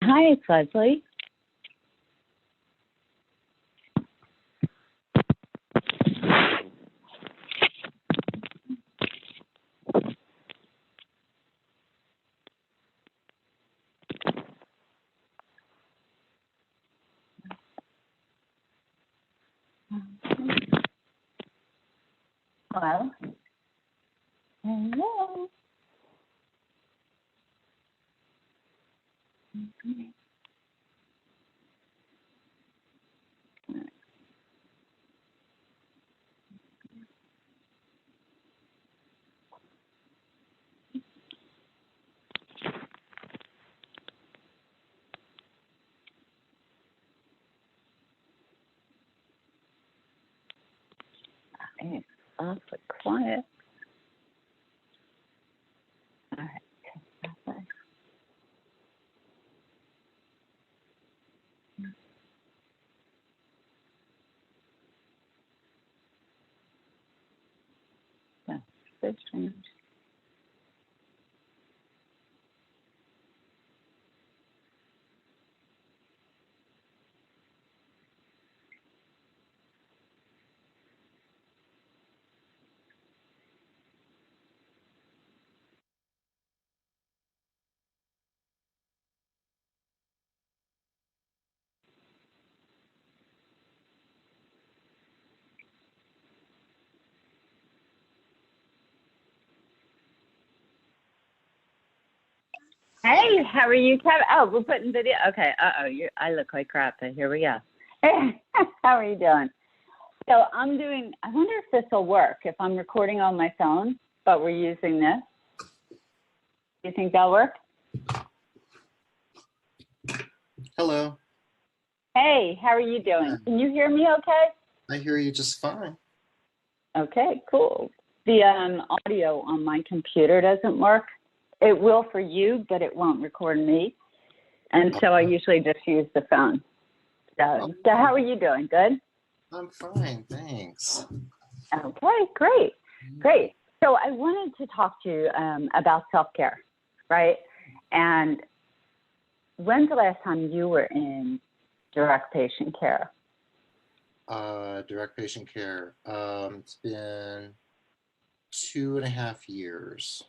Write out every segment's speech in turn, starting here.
Hi, it's Leslie. Hello? Hello? It's awfully quiet. All right. That's so strange. Hey, how are you, Kevin? Oh, we're putting video. Okay. I look like crap, but here we go. How are you doing? So I wonder if this will work if I'm recording on my phone, but we're using this. Do you think that'll work? Hello. Hey, how are you doing? Can you hear me okay? I hear you just fine. Okay, cool. The audio on my computer doesn't work. It will for you, but it won't record me. And so I usually just use the phone. So how are you doing? Good? I'm fine, thanks. Okay, great. Great. So I wanted to talk to you about self-care, right? And when's the last time you were in direct patient care? Direct patient care. It's been 2.5 years.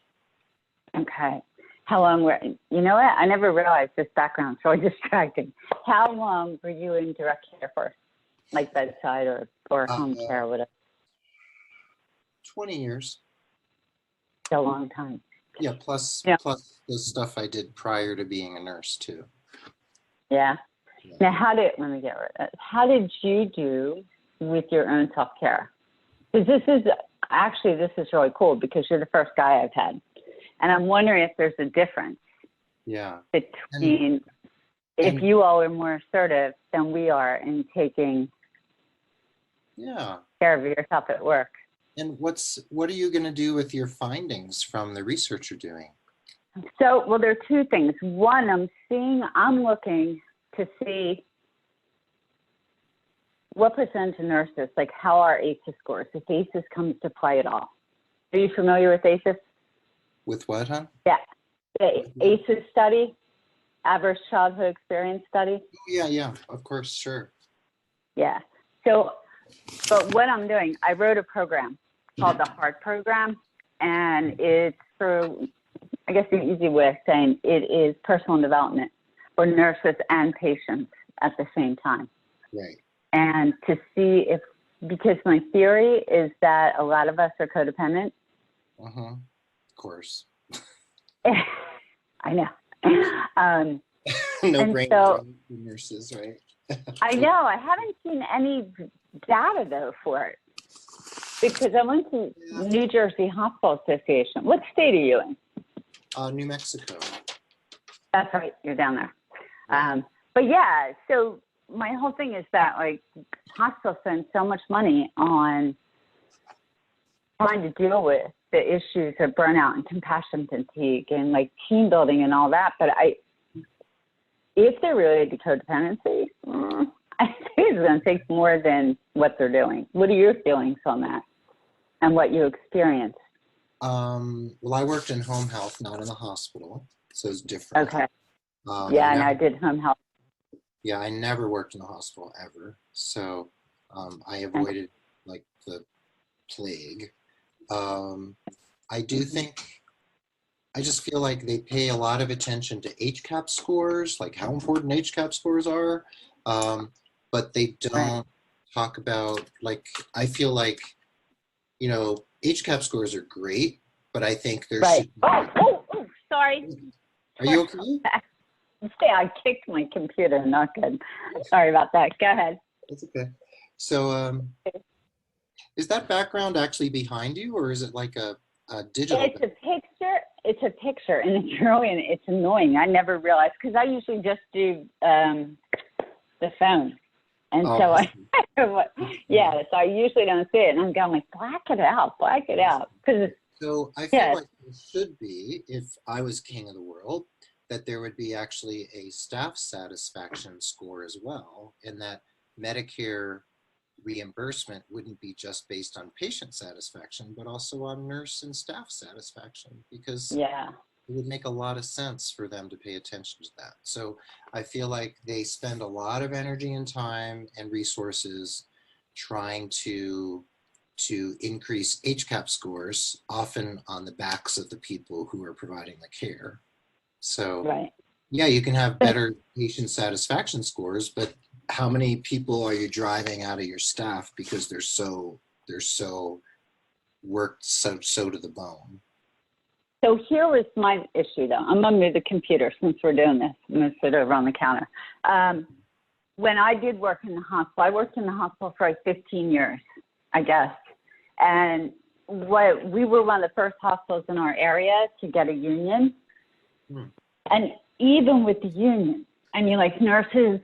Okay. How long you know what? I never realized this background's so distracting. How long were you in direct care for? Like bedside or home care or whatever? 20 years. It's a long time. Yeah, plus the stuff I did prior to being a nurse too. Yeah. Now, how did you do with your own self-care? Because this is really cool because you're the first guy I've had. And I'm wondering if there's a difference between if you all are more assertive than we are in taking care of yourself at work. And what are you going to do with your findings from the research you're doing? So, well, there are two things. One, I'm looking to see what percentage of nurses, like how our ACEs scores, if ACEs comes to play at all. Are you familiar with ACEs? With what, huh? Yeah, the ACEs study, Adverse Childhood Experience Study. Yeah, of course, sure. Yeah, so, but what I'm doing, I wrote a program called the HEART program, and it's through, I guess the easy way of saying it is personal development for nurses and patients at the same time. Right. And to see because my theory is that a lot of us are codependent. Of course. I know. No brain drain for nurses, right? I know. I haven't seen any data though for it because I went to New Jersey Hospital Association. What state are you in? New Mexico. That's right. You're down there. But yeah, so my whole thing is that like hospitals spend so much money on trying to deal with the issues of burnout and compassion fatigue and like team building and all that. But if they're related to codependency, I think it's going to take more than what they're doing. What are your feelings on that and what you experienced? Well, I worked in home health, not in the hospital, so it's different. Okay. Yeah, and I did home health. Yeah, I never worked in the hospital ever. So I avoided like the plague. I do think, I just feel like they pay a lot of attention to HCAP scores, like how important HCAP scores are, but they don't talk about, like, I feel like, you know, HCAP scores are great, but I think there should be... Oh, sorry. Are you okay? Yeah, I kicked my computer, not good. Sorry about that. Go ahead. That's okay. So is that background actually behind you, or is it like a digital? It's a picture. It's a picture, and it's really, it's annoying. I never realized, because I usually just do the phone, and so yeah, so I usually don't see it, and I'm going like, black it out, because so I feel like there should be, if I was king of the world, that there would be actually a staff satisfaction score as well, and that Medicare reimbursement wouldn't be just based on patient satisfaction, but also on nurse and staff satisfaction, because it would make a lot of sense for them to pay attention to that. So I feel like they spend a lot of energy and time and resources trying to increase HCAP scores, often on the backs of the people who are providing the care. So yeah, you can have better patient satisfaction scores, but how many people are you driving out of your staff because they're so worked so to the bone? So here was my issue, though. I'm gonna move the computer since we're doing this. I'm gonna sit over on the counter. When I did work in the hospital, I worked in the hospital for like 15 years, I guess. And we were one of the first hospitals in our area to get a union. And even with the union, I mean, like, nurses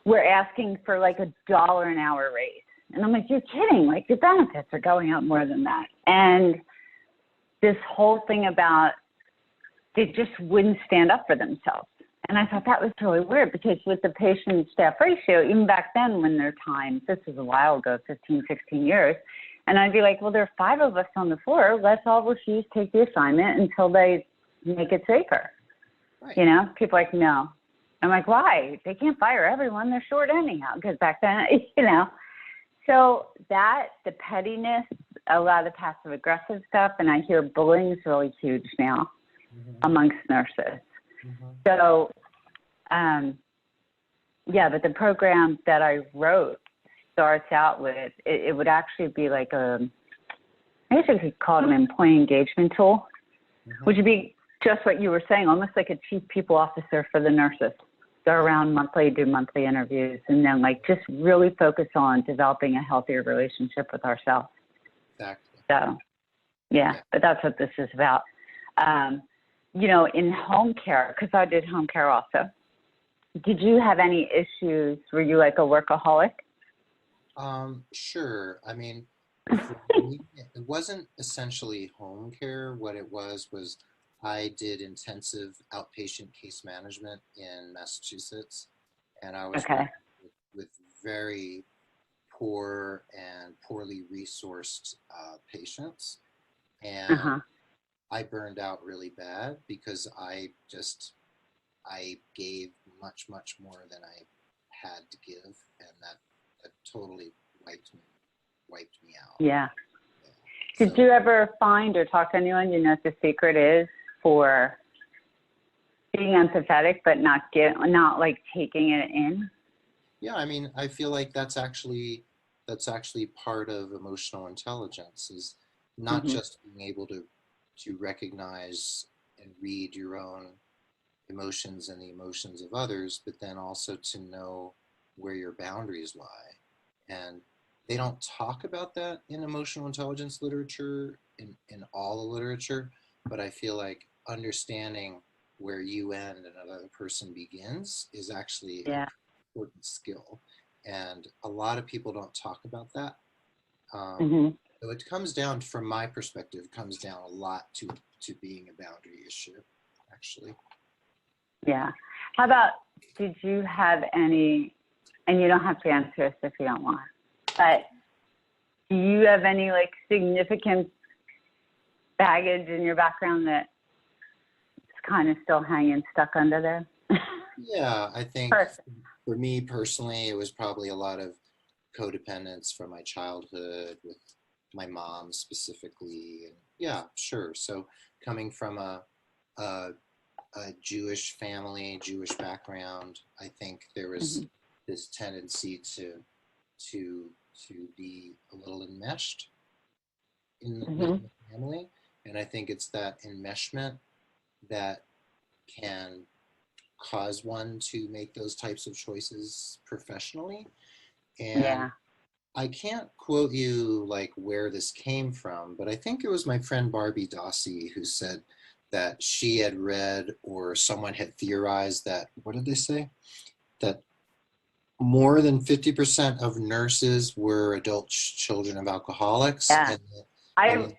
were asking for like $1 an hour raise. And I'm like, you're kidding. Like, your benefits are going up more than that. And this whole thing about they just wouldn't stand up for themselves. And I thought that was really weird, because with the patient staff ratio, even back then when there are times, this was a while ago, 15, 16 years, and I'd be like, well, there are 5 of us on the floor. Let's all refuse to take the assignment until they make it safer. You know, people are like, no. I'm like, why? They can't fire everyone. They're short anyhow. Because back then, you know. So that, the pettiness, a lot of passive aggressive stuff, and I hear bullying is really huge now amongst nurses. So, yeah, but the program that I wrote starts out with, it would actually be like I guess you could call it an employee engagement tool, which would be just what you were saying, almost like a chief people officer for the nurses. Go around monthly, do monthly interviews, and then like just really focus on developing a healthier relationship with ourselves. Exactly. So, yeah, but that's what this is about. You know, in home care, because I did home care also, did you have any issues? Were you like a workaholic? Sure. I mean, for me, it wasn't essentially home care. What it was I did intensive outpatient case management in Massachusetts, and I was working with very poor and poorly resourced patients, and I burned out really bad because I gave much more than I had to give, and that totally wiped me out. Yeah. Did you ever find or talk to anyone, you know, what the secret is for being empathetic but not like taking it in? Yeah, I mean, I feel like that's actually part of emotional intelligence, is not just being able to recognize and read your own emotions and the emotions of others, but then also to know where your boundaries lie. And they don't talk about that in emotional intelligence literature, in all the literature, but I feel like understanding where you end and another person begins is actually an important skill. And a lot of people don't talk about that. So it comes down, from my perspective, comes down a lot to being a boundary issue, actually. Yeah. How about, did you have any, and you don't have to answer this if you don't want, but do you have any like significant baggage in your background that's kind of still hanging stuck under there. Yeah, I think Perfect. for me personally, it was probably a lot of codependence from my childhood with my mom specifically. And yeah, sure. So coming from a Jewish family, Jewish background, I think there was this tendency to be a little enmeshed within the family. And I think it's that enmeshment that can cause one to make those types of choices professionally. And Yeah. I can't quote you like where this came from, but I think it was my friend Barbie Dossi who said that she had read or someone had theorized that, what did they say? That more than 50% of nurses were adult children of alcoholics, Yeah. and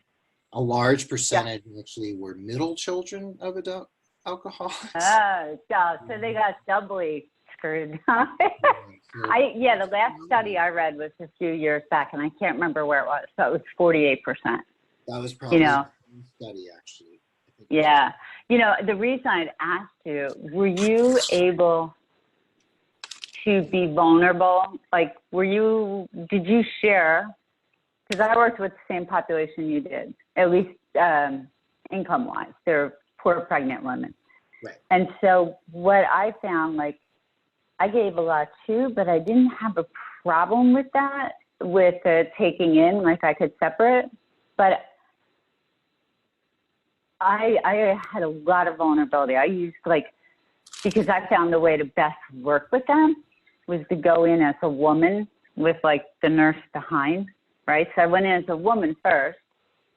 a large Yeah. percentage actually were middle children of adult alcoholics. Oh, God. So they got doubly screwed. The last study I read was a few years back, and I can't remember where it was. So it was 48%. That was probably the study, actually. Yeah. The reason I'd asked you, were you able to be vulnerable? Like, did you share? Because I worked with the same population you did, at least income-wise. They're poor pregnant women. Right. And so what I found, like, I gave a lot too, but I didn't have a problem with that, with taking in, like I could separate. But I had a lot of vulnerability. I used, because I found the way to best work with them was to go in as a woman with, like, the nurse behind, right? So I went in as a woman first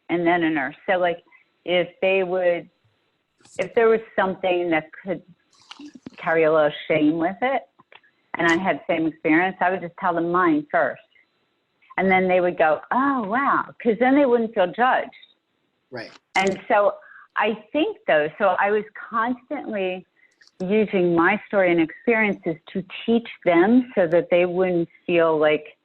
and then a nurse. So, like, if there was something that could carry a little shame with it, and I had the same experience, I would just tell them mine first. And then they would go, oh, wow, because then they wouldn't feel judged. Right. And so I think, though, so I was constantly using my story and experiences to teach them so that they wouldn't feel like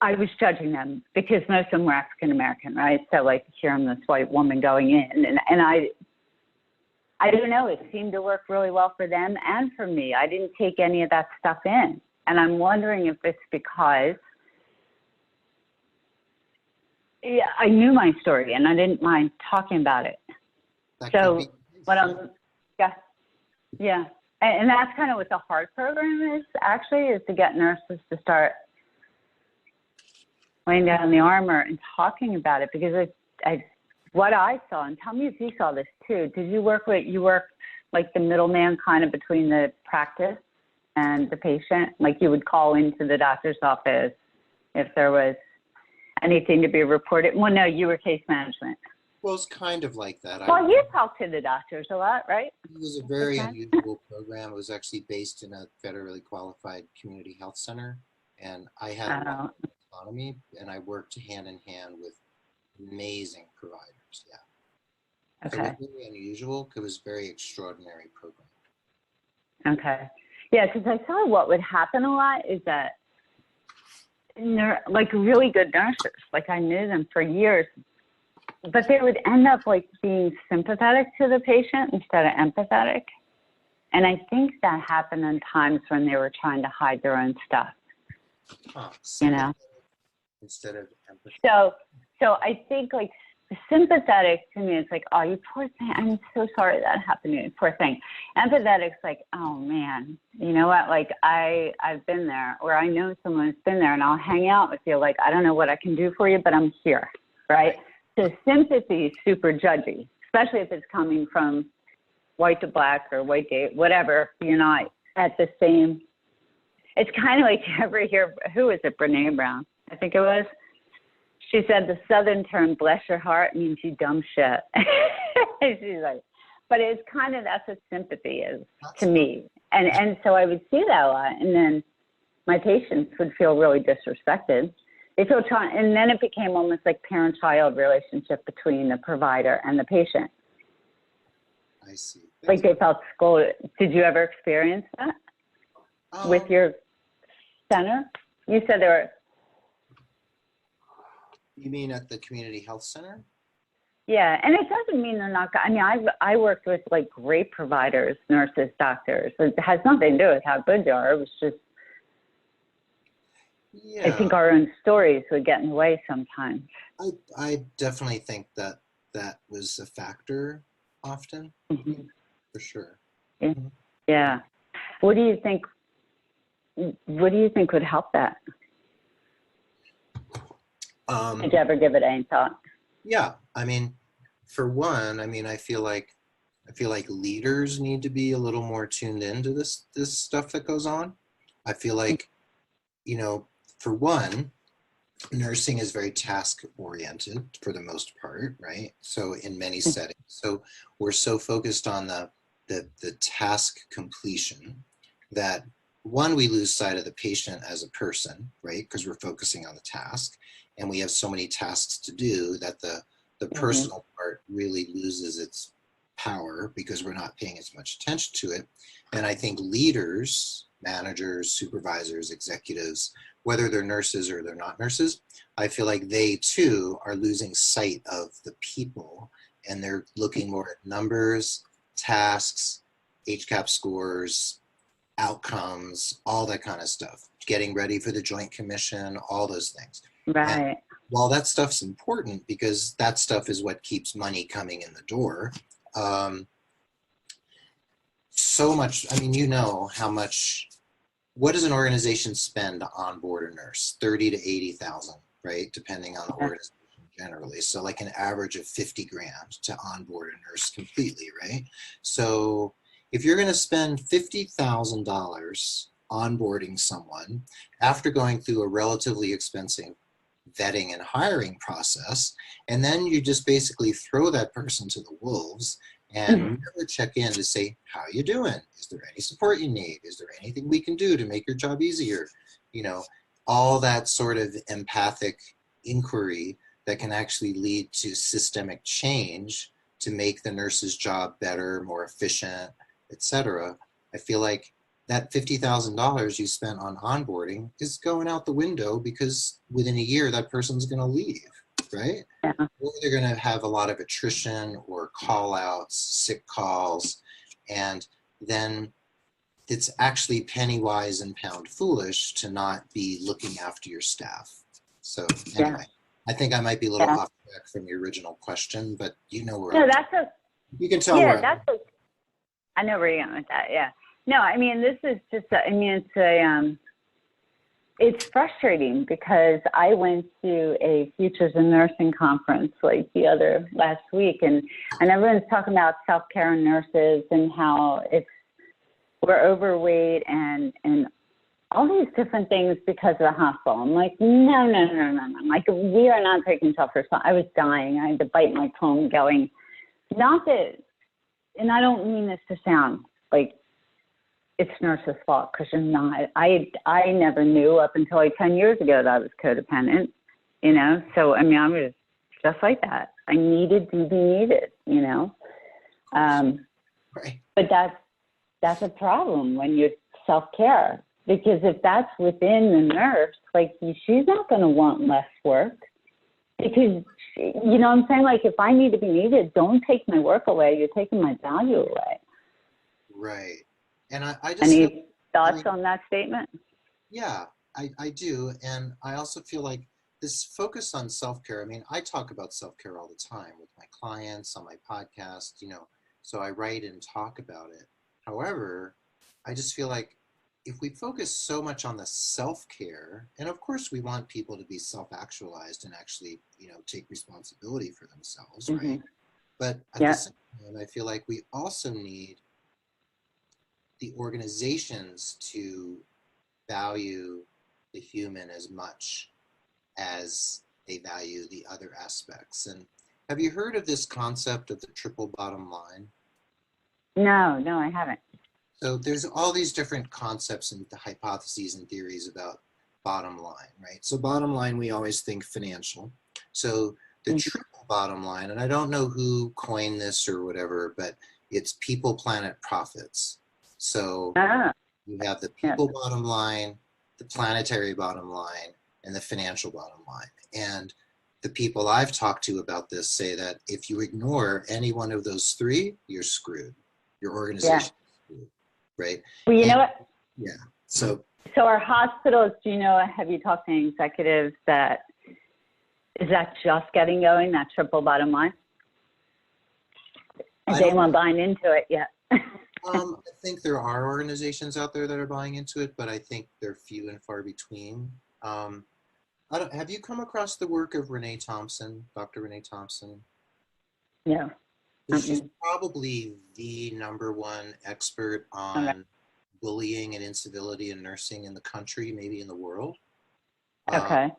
I was judging them, because most of them were African American, right? So, like, here I'm this white woman going in, and I don't know, it seemed to work really well for them and for me. I didn't take any of that stuff in. And I'm wondering if it's because I knew my story and I didn't mind talking about it. So yeah. And that's kind of what the HEART program is, actually, is to get nurses to start laying down the armor and talking about it, because what I saw, and tell me if you saw this too, you work like the middleman kind of between the practice and the patient? Like, you would call into the doctor's office if there was anything to be reported? Well, no, you were case management. Well, it's kind of like that. Well, you talk to the doctors a lot, right? It was a very unusual program. It was actually based in a federally qualified community health center, and I had a lot of autonomy, and I worked hand in hand with amazing providers. Yeah. Okay. So it was very unusual. It was a very extraordinary program. Okay. Yeah, because I saw what would happen a lot is that like really good nurses, like I knew them for years, but they would end up like being sympathetic to the patient instead of empathetic. And I think that happened in times when they were trying to hide their own stuff. You know? Instead of empathetic. So I think like sympathetic to me is like, oh, you poor thing. I'm so sorry that happened to you, poor thing. Empathetic's like, oh man, you know what? Like I've been there, or I know someone who's been there, and I'll hang out with you. Like, I don't know what I can do for you, but I'm here, right? So sympathy is super judgy, especially if it's coming from white to black or white to whatever. You're not at the same. It's kind of like, you ever hear, who is it? Brene Brown, I think it was. She said the Southern term, bless your heart, means you dumb shit. She's like, but it's kind of, that's what sympathy is to me. And so I would see that a lot. And then my patients would feel really disrespected. They feel and then it became almost like parent-child relationship between the provider and the patient. I see. Like they felt scolded. Did you ever experience that with your center? You said there were. You mean at the community health center? Yeah, and it doesn't mean they're not. I mean, I worked with like great providers, nurses, doctors. It has nothing to do with how good they are. It was just, I think our own stories would get in the way sometimes. I definitely think that that was a factor often, Mm-hmm. for sure. Yeah. Mm-hmm. Yeah. What do you think? What do you think would help that? Did you ever give it any thought? Yeah, I mean, for one, I mean, I feel like leaders need to be a little more tuned into this stuff that goes on. I feel like, you know, for one, nursing is very task oriented for the most part, right? So in many settings, so we're so focused on the task completion that one, we lose sight of the patient as a person, right? Because we're focusing on the task, and we have so many tasks to do that the personal part really loses its power because we're not paying as much attention to it. And I think leaders, managers, supervisors, executives, whether they're nurses or they're not nurses, I feel like they too are losing sight of the people, and they're looking more at numbers, tasks, HCAP scores, outcomes, all that kind of stuff, getting ready for the Joint Commission, all those things. Right. And while that stuff's important because that stuff is what keeps money coming in the door, so much, I mean, you know how much, what does an organization spend to onboard a nurse? 30 to 80,000, right? Depending on the organization generally. So like an average of 50 grand to onboard a nurse completely, right? So if you're going to spend $50,000 onboarding someone after going through a relatively expensive vetting and hiring process, and then you just basically throw that person to the wolves and never check in to say, how are you doing? Is there any support you need? Is there anything we can do to make your job easier? You know, all that sort of empathic inquiry that can actually lead to systemic change to make the nurse's job better, more efficient, etc. I feel like that $50,000 you spent on onboarding is going out the window because within a year that person's going to leave, right? Yeah. Or they're going to have a lot of attrition or call outs, sick calls, and then it's actually penny wise and pound foolish to not be looking after your staff. So anyway, I think I might be a little off track from your original question, but you know where you can tell where I know where you're going with that. Yeah. No, I mean, this is just, it's frustrating because I went to a Futures in Nursing conference like last week, and everyone's talking about self-care in nurses and how we're overweight and all these different things because of the hospital. I'm like, no. Like, we are not taking self-responsibility. I was dying. I had to bite my tongue going, not that, and I don't mean this to sound like it's nurse's fault, because you're not. I never knew up until like 10 years ago that I was codependent, you know? So, I mean, I was just like that. I needed to be needed, you know? Right. But that's a problem when you self-care, because if that's within the nurse, like, she's not going to want less work, because, you know what I'm saying? Like, if I need to be needed, don't take my work away. You're taking my value away. Right. And I just Any thoughts on that statement? Yeah, I do. And I also feel like this focus on self-care, I mean, I talk about self-care all the time with my clients on my podcast, you know, so I write and talk about it. However, I just feel like if we focus so much on the self-care, and of course we want people to be self-actualized and actually, you know, take responsibility for themselves, right? But at the same time, I feel like we also need the organizations to value the human as much as they value the other aspects. And have you heard of this concept of the triple bottom line? No, I haven't. So there's all these different concepts and the hypotheses and theories about bottom line, right? So bottom line, we always think financial. So the triple bottom line, and I don't know who coined this or whatever, but it's people, planet, profits. So you have the people bottom line, the planetary bottom line, and the financial bottom line. And the people I've talked to about this say that if you ignore any one of those three, you're screwed. Your organization is screwed, right? Well, you know what? Yeah. So our hospitals, do you know, have you talked to any executives that, is that just getting going, that triple bottom line? Is anyone buying into it yet? I think there are organizations out there that are buying into it, but I think they're few and far between. Have you come across the work of Renee Thompson, Dr. Renee Thompson? Yeah. She's probably the #1 expert on bullying and incivility in nursing in the country, maybe in the world. Okay.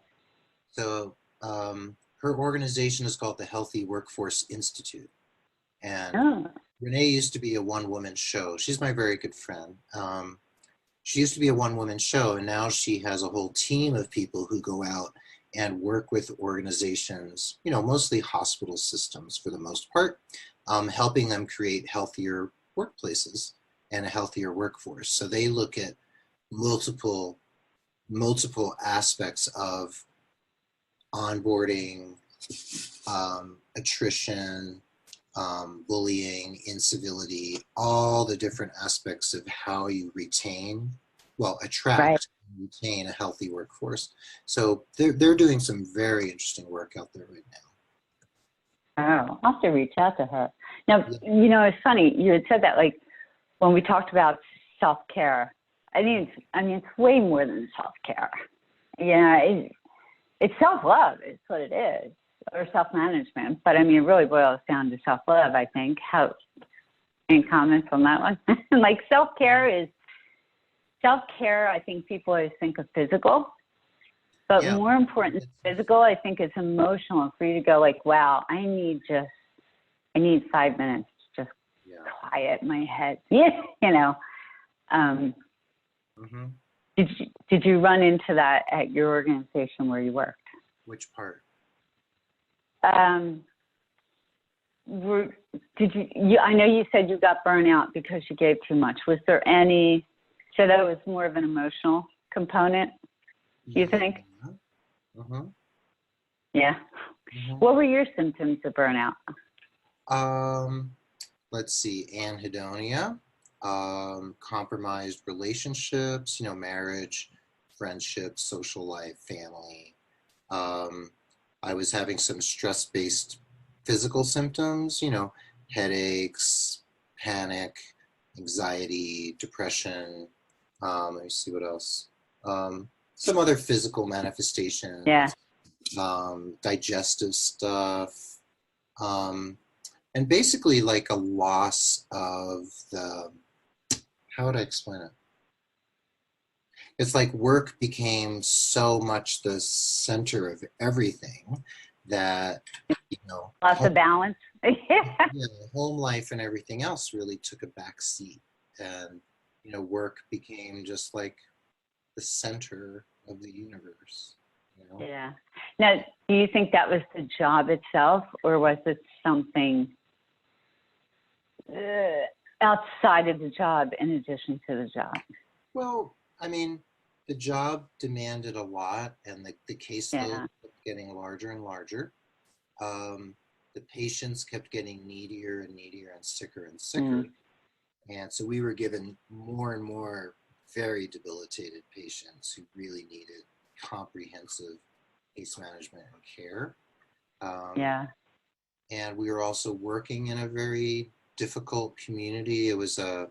So her organization is called the Healthy Workforce Institute. And Renee used to be a one-woman show. She's my very good friend. She used to be a one-woman show, and now she has a whole team of people who go out and work with organizations, you know, mostly hospital systems for the most part, helping them create healthier workplaces and a healthier workforce. So they look at multiple aspects of onboarding, attrition, bullying, incivility, all the different aspects of how you attract and retain a healthy workforce. So they're doing some very interesting work out there right now. Oh, I'll have to reach out to her. Now, you know, it's funny, you had said that, like, when we talked about self-care, it's way more than self-care. Yeah, it's self-love, is what it is, or self-management. But it really boils down to self-love, I think. Any comments on that one? Like, self-care, I think people always think of physical. But more important than physical, I think it's emotional, for you to go like, wow, I need 5 minutes to just quiet my head. You know. Did you run into that at your organization where you worked? Which part? I know you said you got burnout because you gave too much. Was there any, so that was more of an emotional component, you think? Yeah. What were your symptoms of burnout? Let's see, anhedonia, compromised relationships, you know, marriage, friendships, social life, family. I was having some stress-based physical symptoms, you know, headaches, panic, anxiety, depression. Let me see what else. Some other physical manifestations. Yeah. Digestive stuff. And basically like a loss of how would I explain it? It's like work became so much the center of everything that, you know, lots of balance. Home life and everything else really took a back seat, and, you know, work became just like the center of the universe. You know? Yeah. Now, do you think that was the job itself, or was it something outside of the job in addition to the job? Well, the job demanded a lot, and the caseload kept getting larger and larger. The patients kept getting needier and needier and sicker and sicker. And so we were given more and more very debilitated patients who really needed comprehensive case management and care. And we were also working in a very difficult community. It was a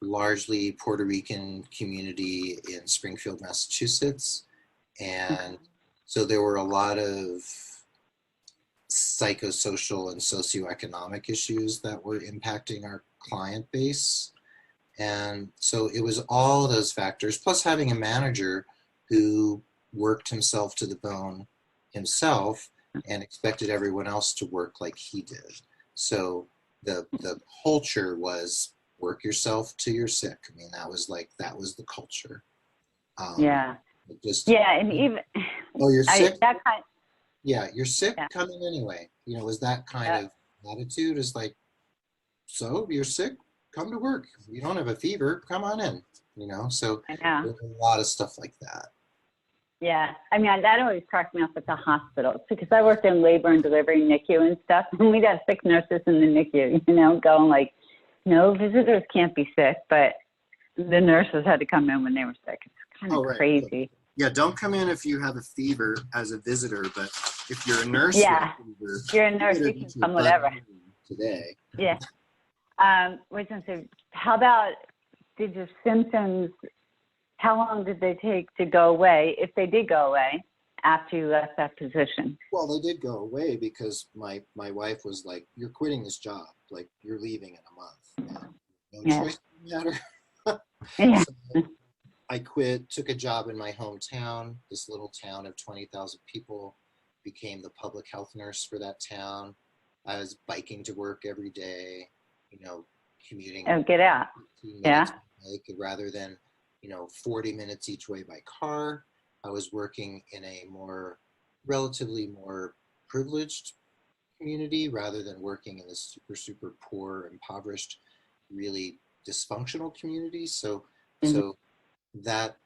largely Puerto Rican community in Springfield, Massachusetts. And so there were a lot of psychosocial and socioeconomic issues that were impacting our client base. And so it was all of those factors, plus having a manager who worked himself to the bone himself and expected everyone else to work like he did. So the culture was work yourself till you're sick. That was the culture. And even you're sick. You're sick. Come in anyway. You know, was that kind of attitude? Is like, so you're sick, come to work. You don't have a fever, come on in. You know, so there's a lot of stuff like that. Yeah. I mean, that always cracked me up at the hospitals because I worked in labor and delivery, NICU and stuff, and we'd have sick nurses in the NICU, going like, no, visitors can't be sick, but the nurses had to come in when they were sick. It's kind of crazy. Yeah, don't come in if you have a fever as a visitor, but if you're a nurse, yeah, you're a nurse, you can come whatever. Today. Yeah. Wait a second. How about, did your symptoms, how long did they take to go away, if they did go away, after you left that position? Well, they did go away because my wife was like, you're quitting this job. Like, you're leaving in a month. And no choice in the matter. Yeah. So I quit, took a job in my hometown, this little town of 20,000 people, became the public health nurse for that town. I was biking to work every day, commuting. Oh, get out. Yeah. Rather than, 40 minutes each way by car. I was working in a relatively more privileged community rather than working in this super, super poor, impoverished, really dysfunctional community. So that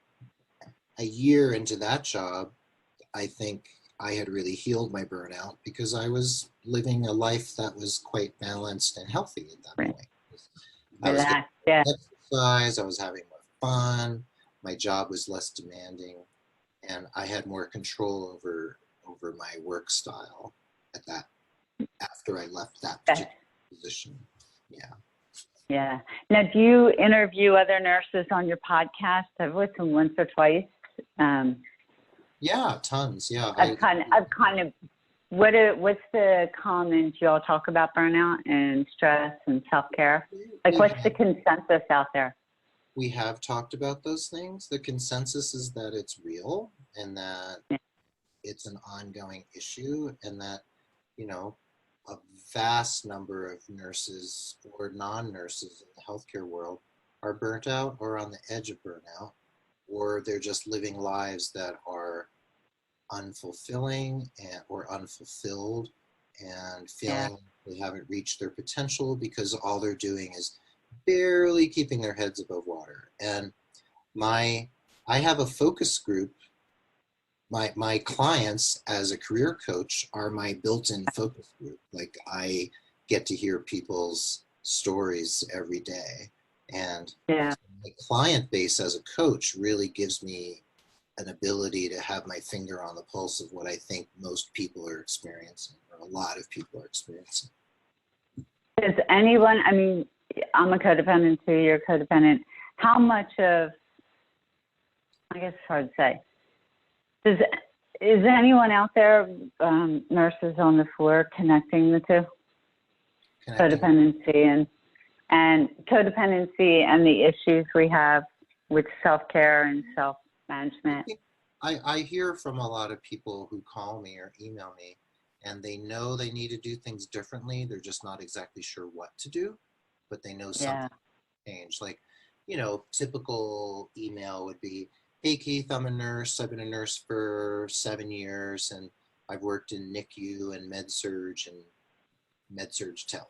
a year into that job, I think I had really healed my burnout because I was living a life that was quite balanced and healthy at that point. I was getting exercise, I was having more fun, my job was less demanding, and I had more control over my work style after I left that particular position. Yeah. Yeah. Now, do you interview other nurses on your podcast? I've listened once or twice. Yeah, tons. Yeah. What's the common? Do y'all talk about burnout and stress and self-care? Like, what's the consensus out there? We have talked about those things. The consensus is that it's real and that it's an ongoing issue, and that, a vast number of nurses or non-nurses in the healthcare world are burnt out or on the edge of burnout, or they're just living lives that are unfulfilling or unfulfilled and feeling they haven't reached their potential because all they're doing is barely keeping their heads above water. And I have a focus group. My clients as a career coach are my built-in focus group. Like, I get to hear people's stories every day. And the client base as a coach really gives me an ability to have my finger on the pulse of what I think most people are experiencing, or a lot of people are experiencing. Does anyone, I mean, I'm a codependent too, you're a codependent. How much of, I guess it's hard to say, is anyone out there, nurses on the floor, connecting the two? Codependency and codependency and the issues we have with self-care and self-management. I hear from a lot of people who call me or email me, and they know they need to do things differently. They're just not exactly sure what to do, but they know something changed. Like, typical email would be, hey Keith, I'm a nurse. I've been a nurse for 7 years, and I've worked in NICU and med-surg tele,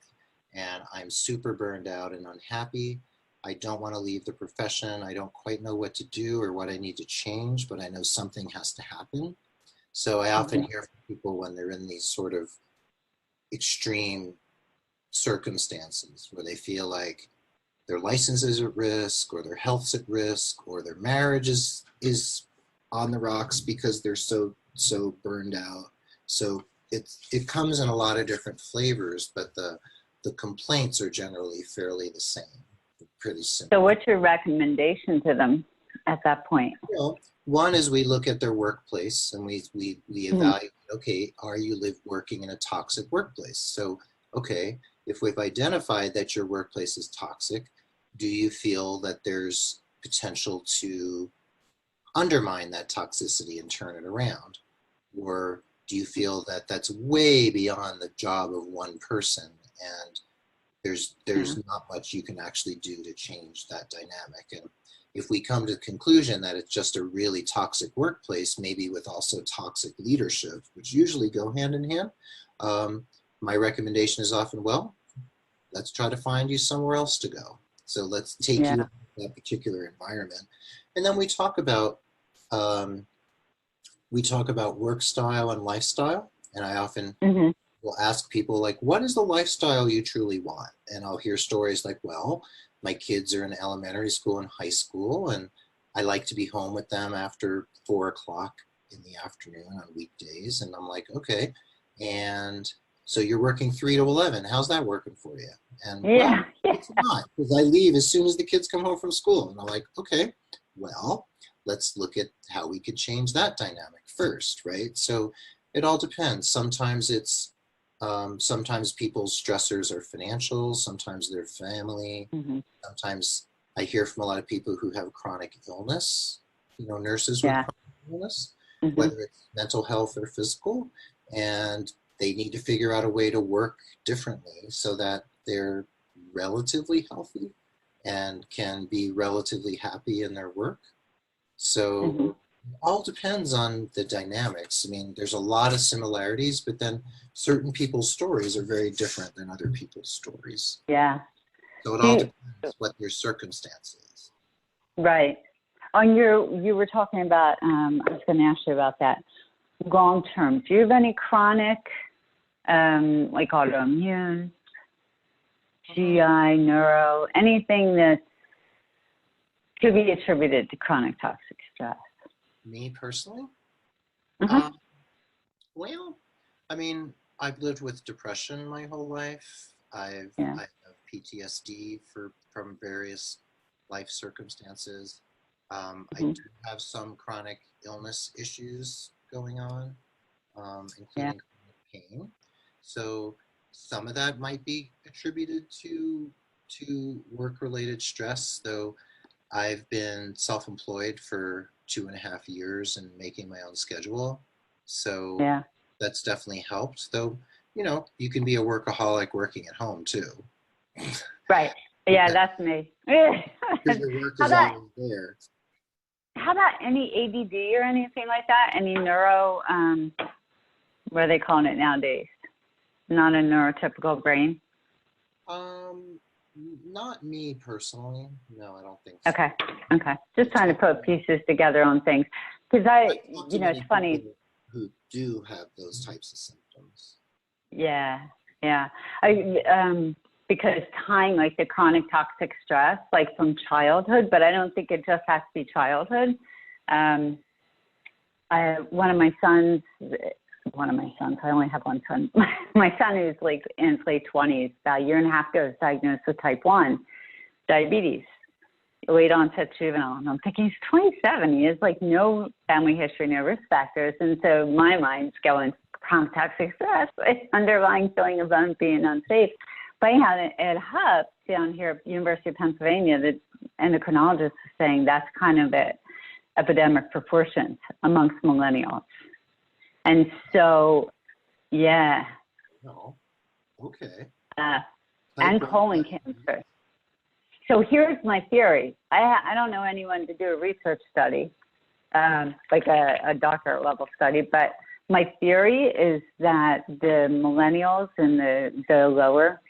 and I'm super burned out and unhappy. I don't want to leave the profession. I don't quite know what to do or what I need to change, but I know something has to happen. So I often hear from people when they're in these sort of extreme circumstances where they feel like their license is at risk, or their health's at risk, or their marriage is on the rocks because they're so burned out. So it comes in a lot of different flavors, but the complaints are generally fairly the same, pretty simple. So what's your recommendation to them at that point? One is we look at their workplace and we evaluate, okay, are you working in a toxic workplace? So, okay, if we've identified that your workplace is toxic, do you feel that there's potential to undermine that toxicity and turn it around? Or do you feel that that's way beyond the job of one person and there's not much you can actually do to change that dynamic? And if we come to the conclusion that it's just a really toxic workplace, maybe with also toxic leadership, which usually go hand in hand, my recommendation is often, well, let's try to find you somewhere else to go. So let's take you out of that particular environment. And then we talk about we talk about work style and lifestyle, and I often Mm-hmm. will ask people like, what is the lifestyle you truly want? And I'll hear stories like, well, my kids are in elementary school and high school, and I like to be home with them after 4 o'clock in the afternoon on weekdays. And I'm like, okay. And so you're working 3 to 11. How's that working for you? And well, Yeah. it's not, because I leave as soon as the kids come home from school. And I'm like, okay, well, let's look at how we could change that dynamic first, right? So it all depends. Sometimes people's stressors are financial, sometimes they're family, Mm-hmm. sometimes I hear from a lot of people who have chronic illness, nurses with Yeah. chronic illness, Mm-hmm. whether it's mental health or physical, and they need to figure out a way to work differently so that they're relatively healthy and can be relatively happy in their work. So Mm-hmm. it all depends on the dynamics. I mean, there's a lot of similarities, but then certain people's stories are very different than other people's stories. Yeah. So it Do all you, depends what your circumstance is. right. You were talking about, I was going to ask you about that long term. Do you have any chronic, like autoimmune, GI, neuro, anything that could be attributed to chronic toxic stress? Me personally? Mm-hmm. Well, I mean, I've lived with depression my whole life. I Yeah. have PTSD from various life circumstances. I Mm-hmm. do have some chronic illness issues going on, Yeah. including chronic pain. So some of that might be attributed to work-related stress, though I've been self-employed for 2.5 years and making my own schedule. So Yeah. that's definitely helped, though, you can be a workaholic working at home too. Right. Yeah, that's me. Because your work How is about always there. any ADD or anything like that? Any neuro, what are they calling it nowadays? Not a neurotypical brain? Not me personally. No, I don't think so. Okay. Just trying to put pieces together on things. Because I talk to it's many funny. people who do have those types of symptoms. Yeah. Because tying like the chronic toxic stress, like from childhood, but I don't think it just has to be childhood. One of my sons, I only have one son. My son who's like in his late 20s, about a year and a half ago, was diagnosed with type 1 diabetes, late onset juvenile. And I'm thinking, he's 27. He has like no family history, no risk factors. And so my mind's going, chronic toxic stress, underlying feeling of being unsafe. But anyhow, at HUP down here at University of Pennsylvania, the endocrinologist is saying that's kind of at epidemic proportions amongst millennials. And so, yeah. No. Okay. And colon cancer. So here's my theory. I don't know anyone to do a research study, like a doctorate level study, but my theory is that the millennials and the lower,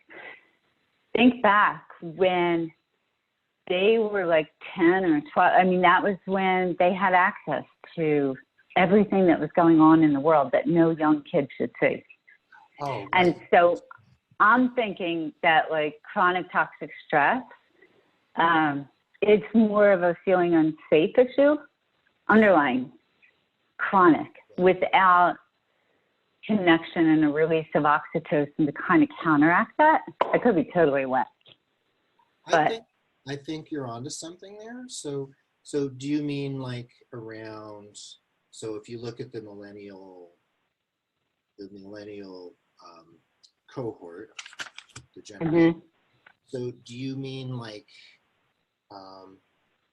think back when they were like 10 or 12. I mean, that was when they had access to everything that was going on in the world that no young kid should see. Oh, right. And so I'm thinking that like chronic toxic stress, it's more of a feeling unsafe issue, underlying chronic, without connection and a release of oxytocin to kind of counteract that. I could be totally wet. I think you're onto something there. So do you mean like around, so if you look at the millennial cohort, the generation, so do you mean like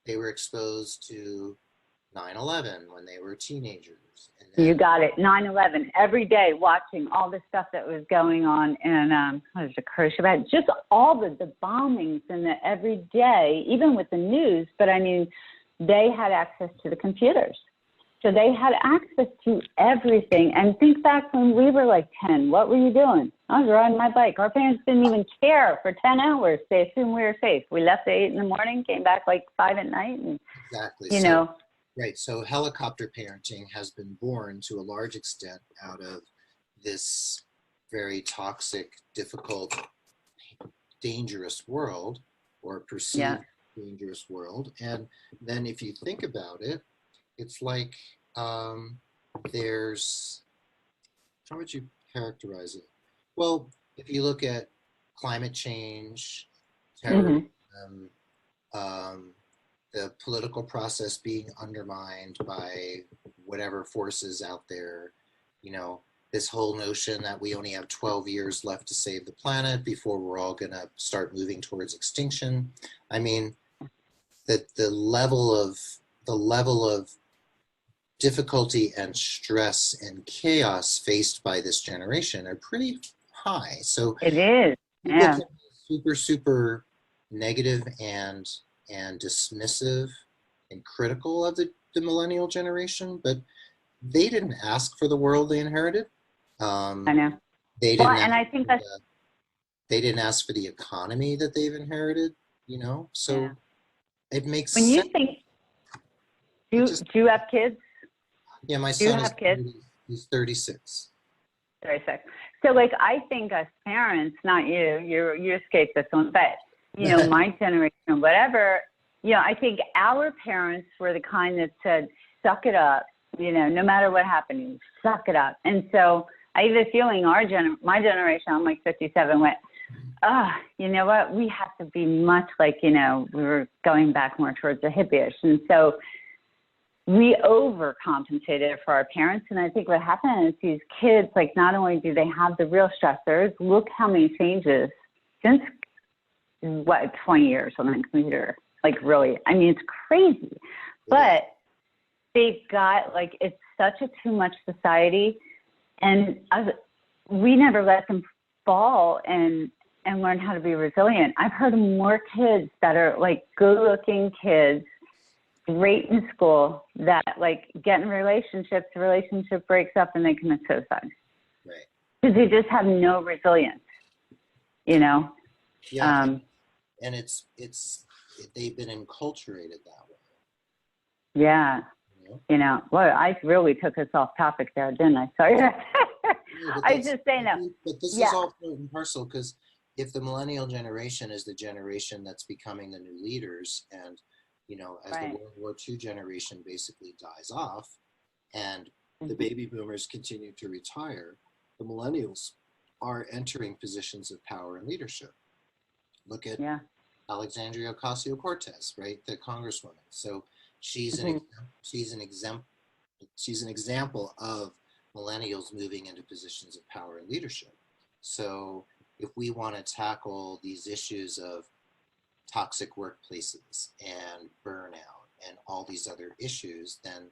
they were exposed to 9/11 when they were teenagers? And then, you got it. 9/11, every day watching all the stuff that was going on in, what is it, Khrushchev, just all the bombings and the every day, even with the news, but I mean, they had access to the computers. So they had access to everything. And think back when we were like 10, what were you doing? I was riding my bike. Our parents didn't even care for 10 hours. They assumed we were safe. We left at 8 in the morning, came back like 5 at night. And, exactly. you know. Right. So helicopter parenting has been born to a large extent out of this very toxic, difficult, dangerous world, or Yeah. perceived dangerous world. And then if you think about it, it's like there's, how would you characterize it? Well, if you look at climate change, terrorism, Hmm. um, the political process being undermined by whatever forces out there, you know, this whole notion that we only have 12 years left to save the planet before we're all going to start moving towards extinction. I mean, that the level of difficulty and stress and chaos faced by this generation are pretty high. So It is. people Yeah. can be super, super negative and dismissive and critical of the millennial generation, but they didn't ask for the world they inherited. I Um, know. they Well, didn't and ask I think for that's, they didn't ask for the economy that they've inherited, you know? yeah. So it makes When you sense. think, It just, do you have kids? yeah, my Do you son is have kids? 30, he's 36. 36. So like, I think as parents, not you, you escaped this one, but my generation, whatever, I think our parents were the kind that said, suck it up, no matter what happened, you suck it up. And so I have a feeling my generation, I'm like 57, went, you know what, we have to be much like, we were going back more towards the hippie-ish. And so we overcompensated for our parents. And I think what happened is these kids, like, not only do they have the real stressors, look how many changes since, 20 years on the computer. Like, really, I mean, it's crazy. But they've got, like, it's such a too much society. And we never let them fall and learn how to be resilient. I've heard of more kids that are, like, good-looking kids, great in school, that like get in relationships, the relationship breaks up and they commit suicide. Right. Because they just have no resilience, Yeah. And they've been enculturated that way. Yeah. Well, I really took us off topic there, didn't I? Sorry. I was just saying that. But this is all part and parcel, because if the millennial generation is the generation that's becoming the new leaders, and as the World War II generation basically dies off and the baby boomers continue to retire, the millennials are entering positions of power and leadership. Look at Alexandria Ocasio-Cortez, right? The congresswoman. So she's an example of millennials moving into positions of power and leadership. So if we want to tackle these issues of toxic workplaces and burnout and all these other issues, then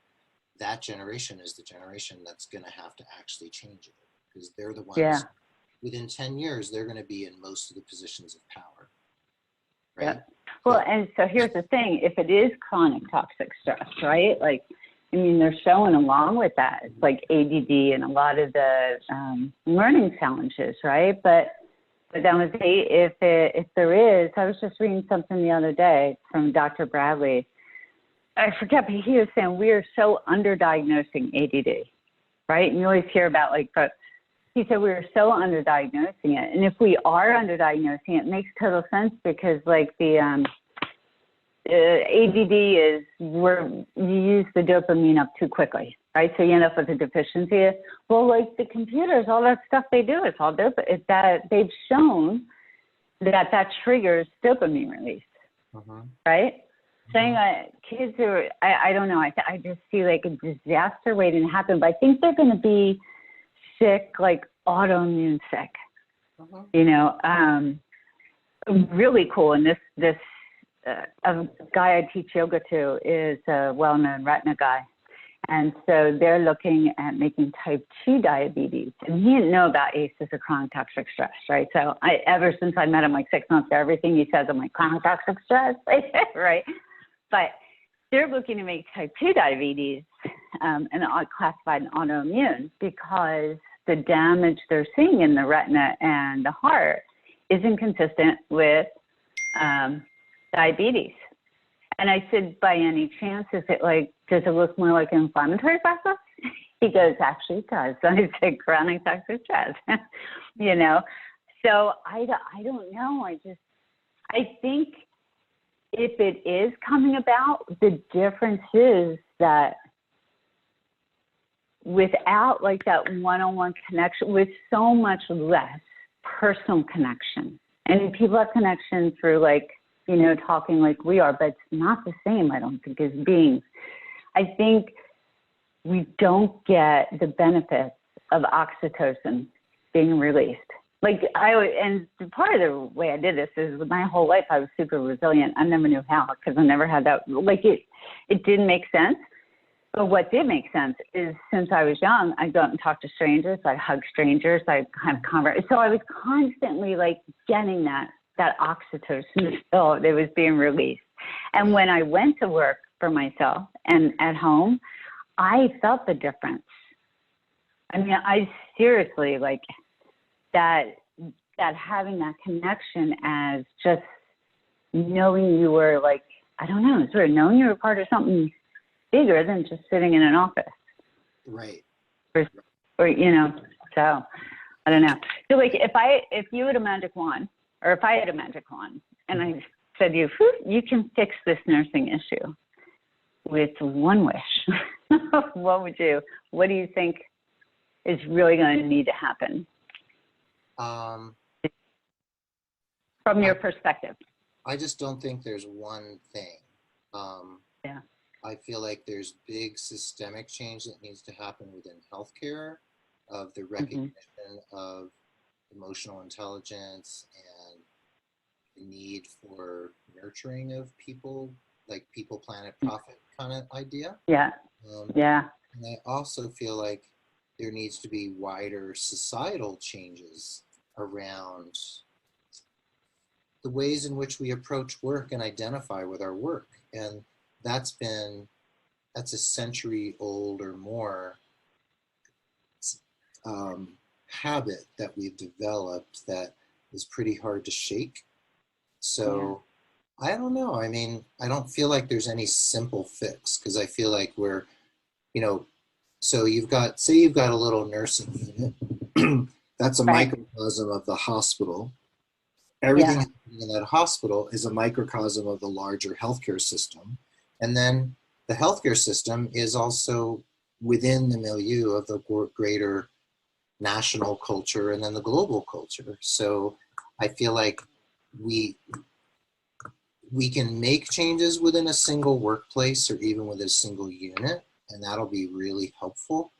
that generation is the generation that's going to have to actually change it, because they're the ones within 10 years, they're going to be in most of the positions of power. Right. Yeah. Well, and so here's the thing, if it is chronic toxic stress, right? Like, I mean, they're showing along with that. It's like ADD and a lot of the learning challenges, right? But then with if there is, I was just reading something the other day from Dr. Bradley. I forget, but he was saying we are so underdiagnosing ADD, right? And you always hear about but he said we are so underdiagnosing it. And if we are underdiagnosing it, it makes total sense, because like the ADD is where you use the dopamine up too quickly, right? So you end up with a deficiency. Well, like the computers, all that stuff they do, it's all dopamine. It's that they've shown that triggers dopamine release, right? Saying kids are, I don't know, I just see like a disaster waiting to happen, but I think they're going to be sick, like autoimmune sick, really cool. And this a guy I teach yoga to is a well-known retina guy. And so they're looking at making type 2 diabetes. And he didn't know about ACE as a chronic toxic stress, right? So ever since I met him like 6 months ago, everything he says, I'm like, chronic toxic stress, right? But they're looking to make type 2 diabetes and classified an autoimmune, because the damage they're seeing in the retina and the heart is inconsistent with diabetes. And I said, by any chance, is it like does it look more like an inflammatory process? He goes, actually it does. I said, chronic toxic stress, you know? So I don't know. I think if it is coming about, the difference is that without like that one-on-one connection, with so much less personal connection, and people have connection through like, you know, talking like we are, but it's not the same, I don't think, as beings. I think we don't get the benefits of oxytocin being released. Like and part of the way I did this is my whole life I was super resilient. I never knew how because I never had that. Like it didn't make sense. But what did make sense is since I was young, I'd go out and talk to strangers. I'd hug strangers. I'd kind of converse. So I was constantly like getting that oxytocin still that was being released. And when I went to work for myself and at home, I felt the difference. I mean, I seriously like that having that connection as just knowing you were like, I don't know, sort of knowing you were part of something bigger than just sitting in an office. Right. Or you know, so I don't know. So like if you had a magic wand, or if I had a magic wand and I said to you, you can fix this nursing issue with one wish, what do you think is really going to need to happen? From your perspective. I just don't think there's one thing. Yeah. I feel like there's big systemic change that needs to happen within healthcare, of the recognition of emotional intelligence and the need for nurturing of people, like people, planet, profit kind of idea. Yeah. Yeah. And I also feel like there needs to be wider societal changes around the ways in which we approach work and identify with our work. And that's a century old or more habit that we've developed that is pretty hard to shake. So I don't know. I mean, I don't feel like there's any simple fix, because I feel like we're, you know, so you've got a little nursing unit. That's a microcosm of the hospital. Everything in that hospital is a microcosm of the larger healthcare system. And then the healthcare system is also within the milieu of the greater national culture and then the global culture. So I feel like we can make changes within a single workplace or even with a single unit, and that'll be really helpful.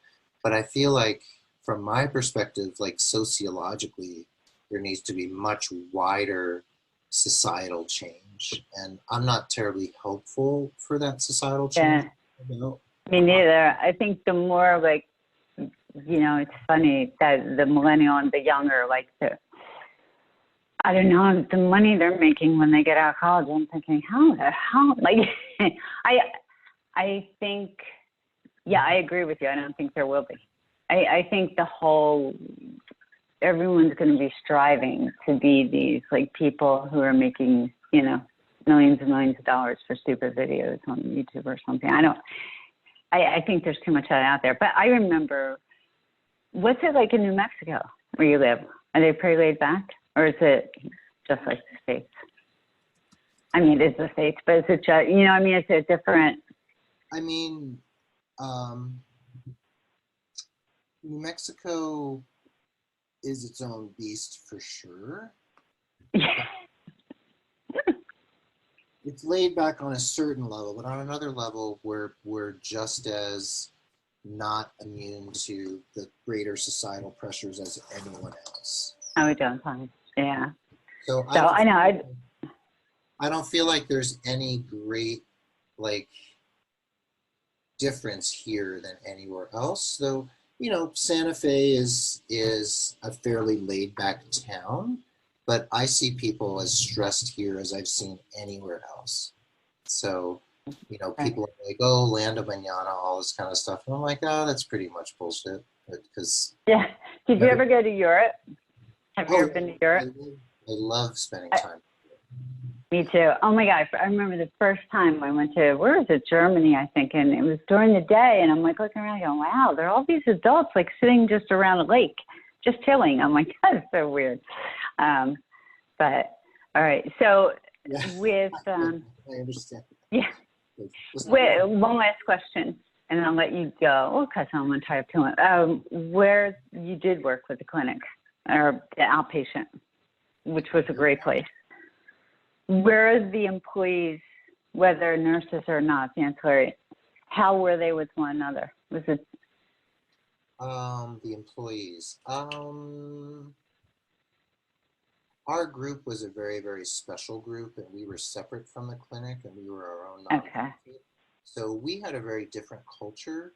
But I feel like from my perspective, like sociologically, there needs to be much wider societal change. And I'm not terribly hopeful for that societal change. Yeah. Me neither. I think the more like, you know, it's funny that the millennial and the younger, like I don't know, the money they're making when they get out of college, I'm thinking, how the hell? Like, I think, yeah, I agree with you. I don't think there will be. I think everyone's going to be striving to be these like people who are making, you know, millions and millions of dollars for stupid videos on YouTube or something. I think there's too much of that out there. But I remember, what's it like in New Mexico where you live? Are they pretty laid back? Or is it just like the States? I mean, it is the States, but is it just, you know, I mean, is it different? I mean, New Mexico is its own beast for sure. Yeah. It's laid back on a certain level, but on another level, we're just as not immune to the greater societal pressures as anyone else. Oh, we don't, fine. Yeah. So I know. I don't feel like there's any great like difference here than anywhere else, though. You know, Santa Fe is a fairly laid back town, but I see people as stressed here as I've seen anywhere else. So, you know, people are like, oh, land of manana, all this kind of stuff. And I'm like, oh, that's pretty much bullshit. Because yeah. Did you ever go to Europe? Have you ever been to Europe? I love spending time. Me too. Oh my gosh. I remember the first time I went to, where was it? Germany, I think. And it was during the day. And I'm like looking around going, wow, there are all these adults like sitting just around a lake, just chilling. I'm like, that's so weird. But all right. So with, I understand. yeah. Wait, one last question and I'll let you go because I'm going to tie up too much. Where you did work with the clinic or the outpatient, which was a great place. Where are the employees, whether nurses or not, the ancillary, how were they with one another? Was it? The employees. Our group was a very, very special group, and we were separate from the clinic, and we were our own nonprofit. Okay. So we had a very different culture,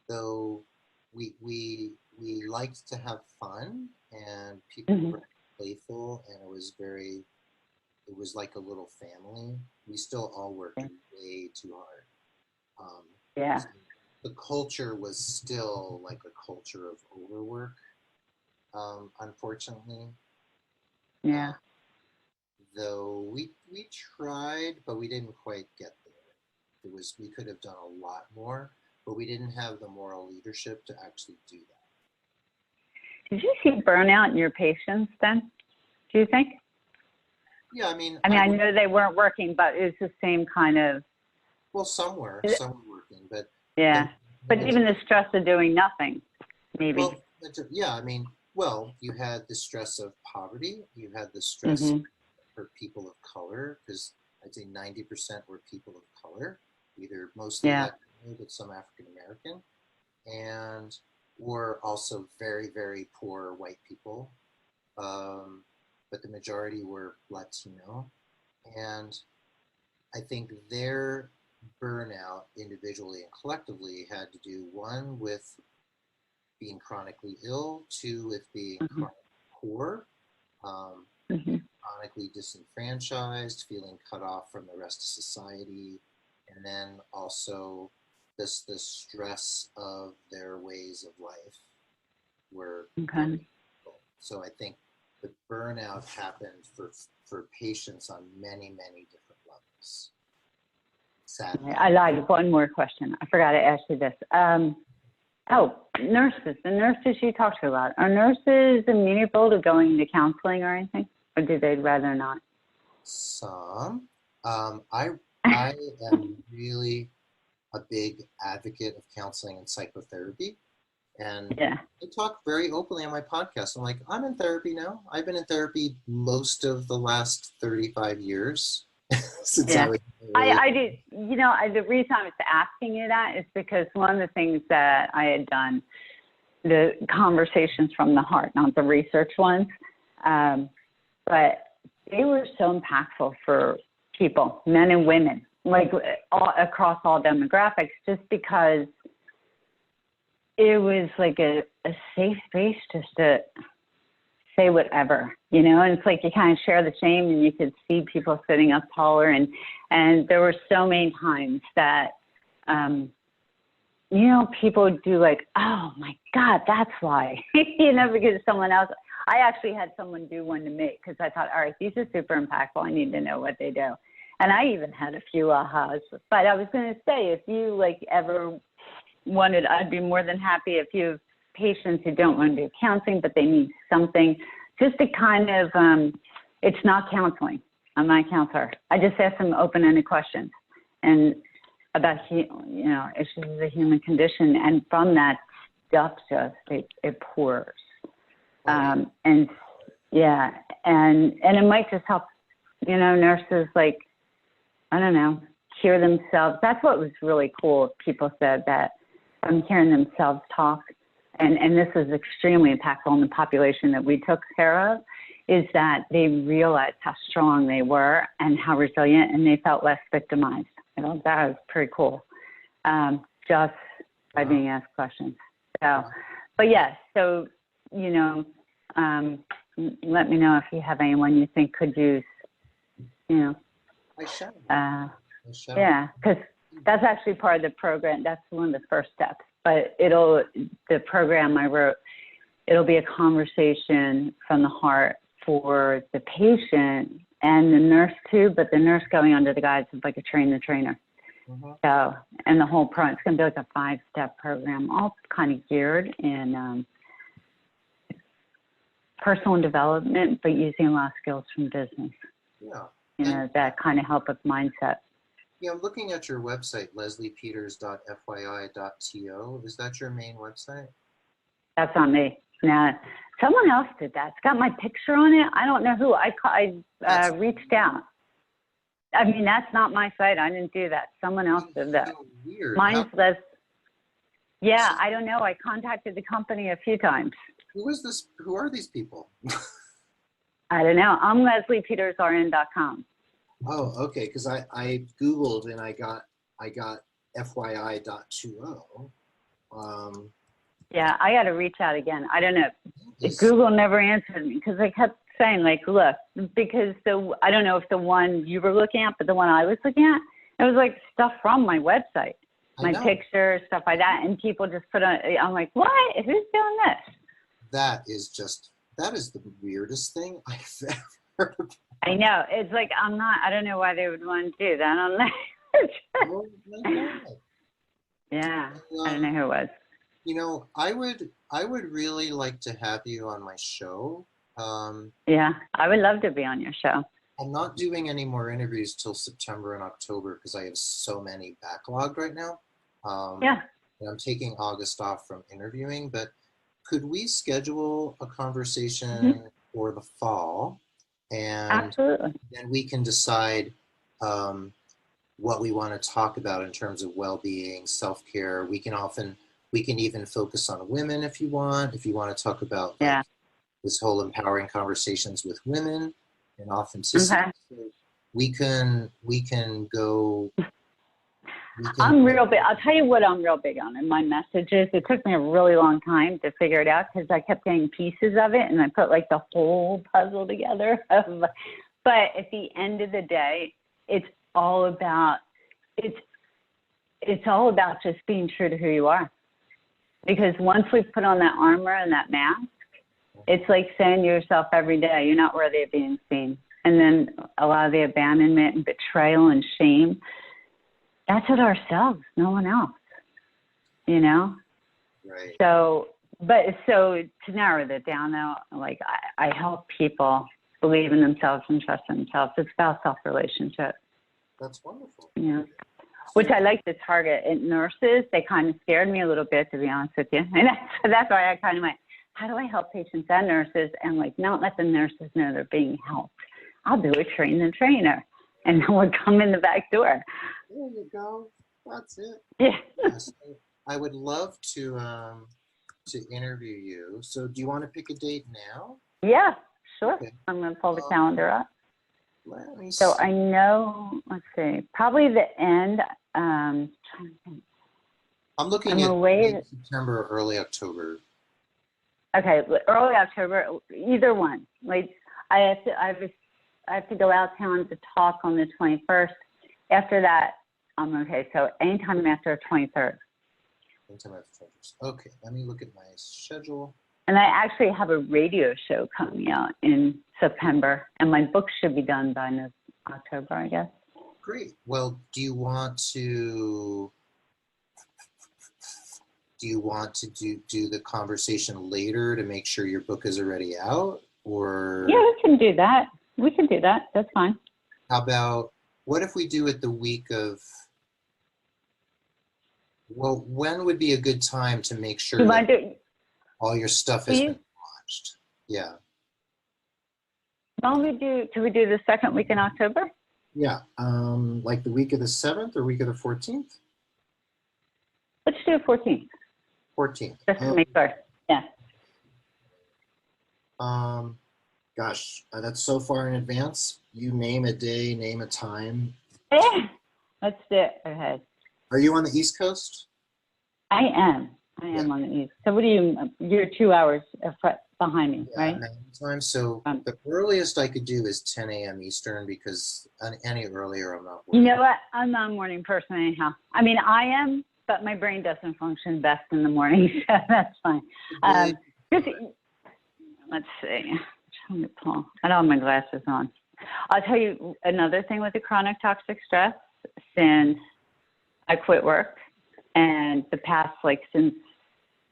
though we liked to have fun, and people were playful, and it was like a little family. We still all worked way too hard. Yeah. So the culture was still like a culture of overwork, unfortunately. Yeah. Though we tried, but we didn't quite get there. We could have done a lot more, but we didn't have the moral leadership to actually do that. Did you see burnout in your patients then? Do you think? Yeah, I mean, I know they weren't working, but it's the same kind of. Well, some were working, but yeah. But even the stress of doing nothing, maybe. Well, yeah, I mean, well, you had the stress of poverty, you had the stress for people of color, because I'd say 90% were people of color, either mostly Latino, but some African American, and were also very, very poor white people, but the majority were Latino, and I think their burnout individually and collectively had to do, one, with being chronically ill, two, with being chronically poor, chronically disenfranchised, feeling cut off from the rest of society, and then also the stress of their ways of life were so I think the burnout happened for patients on many, many different levels. Sadly. I lied. One more question. I forgot to ask you this. Nurses. The nurses you talked to a lot. Are nurses amenable to going to counseling or anything? Or do they rather not? Some. I am really a big advocate of counseling and psychotherapy. And I talk very openly on my podcast. I'm like, I'm in therapy now. I've been in therapy most of the last 35 years. Since I do. You know, the reason I was asking you that is because one of the things that I had done, the conversations from the heart, not the research ones, but they were so impactful for people, men and women, like across all demographics, just because it was like a safe space just to say whatever, you know, and it's like you kind of share the shame and you could see people sitting up taller. And there were so many times that, you know, people would do like, oh my God, that's why, you know, because someone else, I actually had someone do one to me because I thought, all right, these are super impactful. I need to know what they do. And I even had a few ahas, but I was going to say, if you like ever wanted, I'd be more than happy if you have patients who don't want to do counseling, but they need something just to kind of, it's not counseling. I'm not a counselor. I just ask them open-ended questions and about, you know, issues of the human condition. And from that stuff just, it pours. And yeah, and it might just help, you know, nurses like, I don't know, hear themselves. That's what was really cool. People said that from hearing themselves talk, and this is extremely impactful in the population that we took care of, is that they realized how strong they were and how resilient, and they felt less victimized. I thought that was pretty cool, just by being asked questions. So, but yes, so, you know, let me know if you have anyone you think could use, you know. I shall. Yeah, because that's actually part of the program. That's one of the first steps. But the program I wrote, it'll be a conversation from the heart for the patient and the nurse too, but the nurse going under the guise of like a train the trainer. Mm-hmm. So, and the whole program, it's going to be like a 5-step program, all kind of geared in personal development, but using a lot of skills from business. Yeah. You know, that kind of help with mindset. Yeah, I'm looking at your website, lesliepeters.fyi.to. Is that your main website? That's not me. No, someone else did that. It's got my picture on it. I don't know who. I reached out. I mean, that's not my site. I didn't do that. Someone else did that. So weird. Mine's Les. Yeah, I don't know. I contacted the company a few times. Who is this? Who are these people? I don't know. I'm LesliePetersRN.com. Oh, okay. Because I Googled and I got FYI.20. Yeah, I got to reach out again. I don't know. Google never answered me because I kept saying, like, look, because I don't know if the one you were looking at, but the one I was looking at, it was like stuff from my website, my pictures, stuff like that. And people just put on, I'm like, what? Who's doing this? That is the weirdest thing I've ever heard. I know. It's like, I don't know why they would want to do that on there. Oh my God. Yeah, I don't know who it was. You know, I would really like to have you on my show. Yeah, I would love to be on your show. I'm not doing any more interviews till September and October because I have so many backlogged right now. Yeah. And I'm taking August off from interviewing, but could we schedule a conversation for the fall? And absolutely. then we can decide what we want to talk about in terms of well-being, self-care. We can even focus on women if you want to talk about this whole empowering conversations with women and authenticity. Okay. So we can go. I'm real big. I'll tell you what I'm real big on in my messages. It took me a really long time to figure it out because I kept getting pieces of it and I put like the whole puzzle together. But at the end of the day, it's all about just being true to who you are. Because once we put on that armor and that mask, it's like saying to yourself every day, you're not worthy of being seen. And then a lot of the abandonment and betrayal and shame, that's with ourselves, no one else, you know? Right. So to narrow that down though, like I help people believe in themselves and trust in themselves. It's about self-relationship. That's wonderful. Yeah. Which I like to target at nurses. They kind of scared me a little bit, to be honest with you. And that's why I kind of went, how do I help patients and nurses and like not let the nurses know they're being helped? I'll do a train the trainer and then we'll come in the back door. There you go. That's it. Yeah. Yes, I would love to interview you. So do you want to pick a date now? Yeah, sure. Okay. I'm going to pull the calendar up. Let me So see. I know, let's see, probably the end. I'm looking at late September or early October. Okay, early October, either one. Like I have to go out of town to talk on the 21st. After that, I'm okay. So anytime after the 23rd. Anytime after 21st. Okay, let me look at my schedule. And I actually have a radio show coming out in September, and my book should be done by October, I guess. Great. Well, do you want to do the conversation later to make sure your book is already out, or? Yeah, we can do that. That's fine. How about, what if we do it the week of, well, when would be a good time to make sure that all your stuff has been launched? Yeah. Can we do the second week in October? Yeah, like the week of the 7th or week of the 14th? Let's do 14th. 14th. Just to make sure. Yeah. Gosh, that's so far in advance. You name a day, name a time. Yeah. Let's do it. Go ahead. Are you on the East Coast? I am on the East. So you're 2 hours behind me, right? Time. So the earliest I could do is 10 a.m. Eastern because any earlier I'm not working. You know what? I'm not a morning person anyhow. I mean, I am, but my brain doesn't function best in the morning, so that's fine. Let's see. I'm trying to pull. I don't have my glasses on. I'll tell you another thing with the chronic toxic stress. Since I quit work, and the past, like, since